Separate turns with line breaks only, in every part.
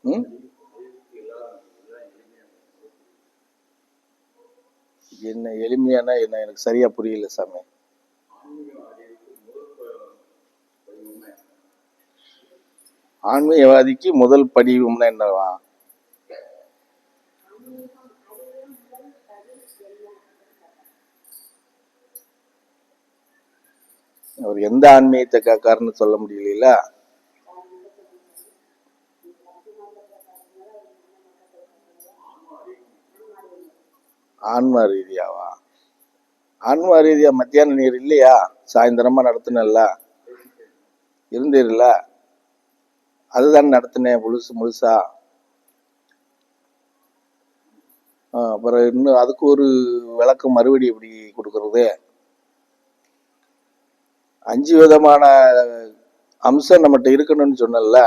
ம் என்ன எளிமையானா என்ன? எனக்கு சரியா புரியல சாமி. ஆன்மீகவாதிக்கு முதல் படிவம்னா என்னவா? அவர் எந்த ஆன்மீகத்தை காக்காருன்னு சொல்ல முடியல. ஆன்மா ரீதியாவா? ஆன்மா ரீதியா மத்தியான நீர் இல்லையா? சாயந்தரமா நடத்தினல்ல, இருந்தீர்ல, அதுதான் நடத்தினேன் முழுசா. அப்புறம் இன்னும் அதுக்கு ஒரு விளக்கம் மறுபடி எப்படி கொடுக்கறது? 5 விதமான அம்சம் நம்மகிட்ட இருக்கணும்னு சொன்னல,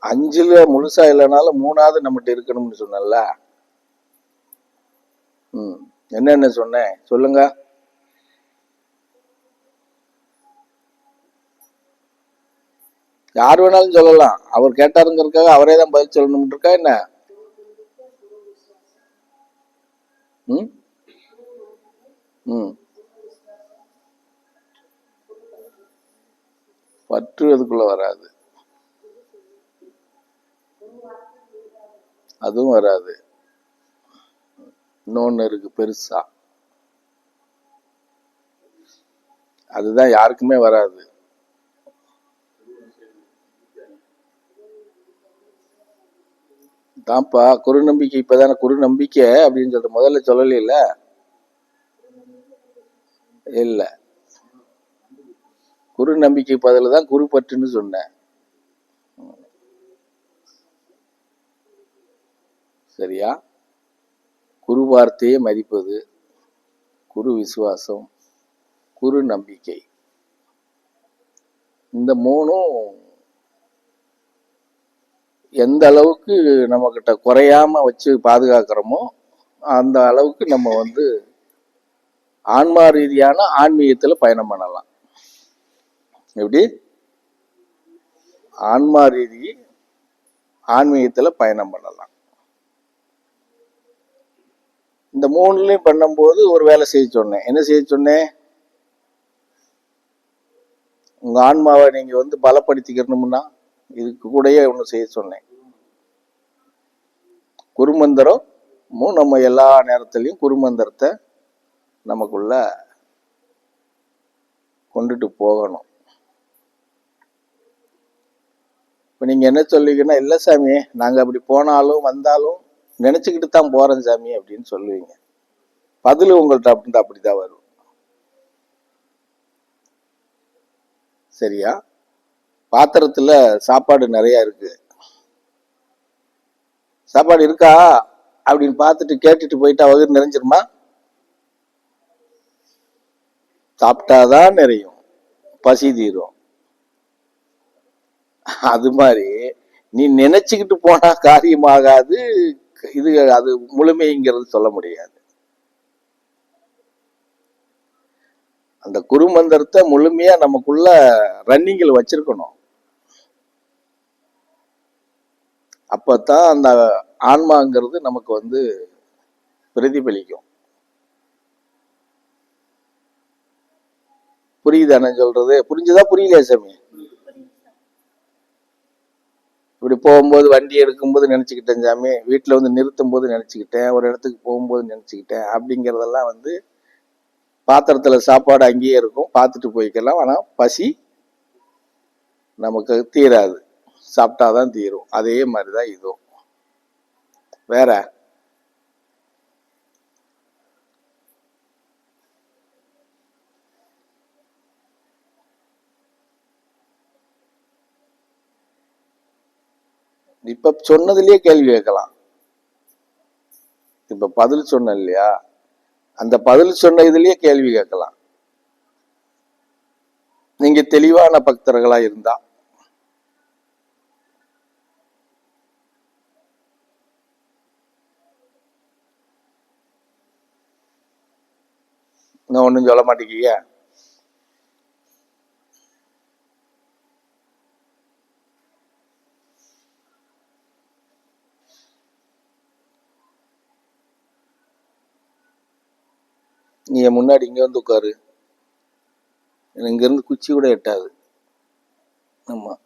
5ல முழுசா இல்லைனாலும் 3வது நம்மகிட்ட இருக்கணும்னு சொன்னல. என்னென்ன சொன்னேன் சொல்லுங்க. யார் வேணாலும் சொல்லலாம். அவர் கேட்டாருங்கிறதுக்காக அவரே தான் பதில் சொல்லணும் இருக்கா என்ன? ம் ம் பற்று அதுக்குள்ள வராது, அதுவும் வராது. இன்னொன்னு இருக்கு பெருசா, அதுதான் யாருக்குமே வராது. தான்ப்பா குரு நம்பிக்கை. இப்பதானே குரு நம்பிக்கை அப்படின்னு சொல்லிட்டு முதல்ல சொல்லல. இல்ல, குரு நம்பிக்கை பதில தான் குரு பற்றுன்னு சொன்னேன். சரியா? குரு வார்த்தையை மதிப்பது, குரு விசுவாசம், குரு நம்பிக்கை, இந்த 3ம் எந்த அளவுக்கு நம்ம கிட்ட குறையாம வச்சு பாதுகாக்கிறோமோ அந்த அளவுக்கு நம்ம ஆன்மா ரீதியான ஆன்மீகத்துல பயணம் பண்ணலாம். எப்படி? ஆன்மா ரீதி ஆன்மீகத்துல பயணம் பண்ணலாம். இந்த 3லயும் பண்ணும்போது ஒரு வேலை செய்ய சொன்னேன். என்ன செய்ய சொன்னேன்? உங்க ஆன்மாவை நீங்க பலப்படுத்திக்கணும்னா இதுக்கு கூடயே ஒண்ணு செய்ய சொன்னேன். குருமந்திரம் நம்ம எல்லா நேரத்திலையும் குருமந்திரத்தை நமக்குள்ள கொண்டுட்டு போகணும். இப்ப நீங்க என்ன சொல்லுவீங்கன்னா, இல்ல சாமி நாங்க அப்படி போனாலும் வந்தாலும் நினைச்சுக்கிட்டு தான் போறோம் சாமி அப்படின்னு சொல்லுவீங்க. பதில் உங்கள்ட்ட அப்படிதான் வரும். சரியா? பாத்திரத்துல சாப்பாடு நிறைய இருக்கு. சாப்பாடு இருக்கா அப்படின்னு பார்த்துட்டு கேட்டுட்டு போயிட்டா வயிறு நிறைஞ்சிருமா? சாப்பிட்டாதான் நிறையும், பசி தீரும். அது மாதிரி நீ நினைச்சுக்கிட்டு போனா காரியமாகாது. இது அது முழுமைங்கிறது சொல்ல முடியாது. அந்த குருமந்திரத்தை முழுமையா நமக்குள்ள ரன்னிங்கில் வச்சிருக்கணும். அப்பதான் அந்த ஆன்மாங்கிறது நமக்கு பிரதிபலிக்கும். புரியுதானே சொல்றது? புரிஞ்சுதா புரியலையா சாமி? இப்படி போகும்போது வண்டி எடுக்கும்போது நினைச்சுக்கிட்டேன் சாமி, வீட்டுல நிறுத்தும் போது நினைச்சுக்கிட்டேன், ஒரு இடத்துக்கு போகும்போது நினைச்சுக்கிட்டேன் அப்படிங்கறதெல்லாம் பாத்திரத்துல சாப்பாடு அங்கேயே இருக்கும், பார்த்துட்டு போய்க்கலாம். ஆனா பசி நமக்கு தீராது, சாப்பிட்டாதான் தீரும். அதே மாதிரிதான் இதுவும். வேற இப்ப சொன்னதுலயே கேள்வி கேட்கலாம். இப்ப பதில் சொன்ன இல்லையா, அந்த பதில் சொன்ன இதுலயே கேள்வி கேட்கலாம். நீங்க தெளிவான பக்தர்களா இருந்தா. நான் ஒண்ணும் சொல்ல மாட்டேங்க. நீ என் முன்னாடி இங்கே வந்து உட்காரு, எனக்கு இங்கேருந்து குச்சி கூட எட்டாது. ஆமாம்.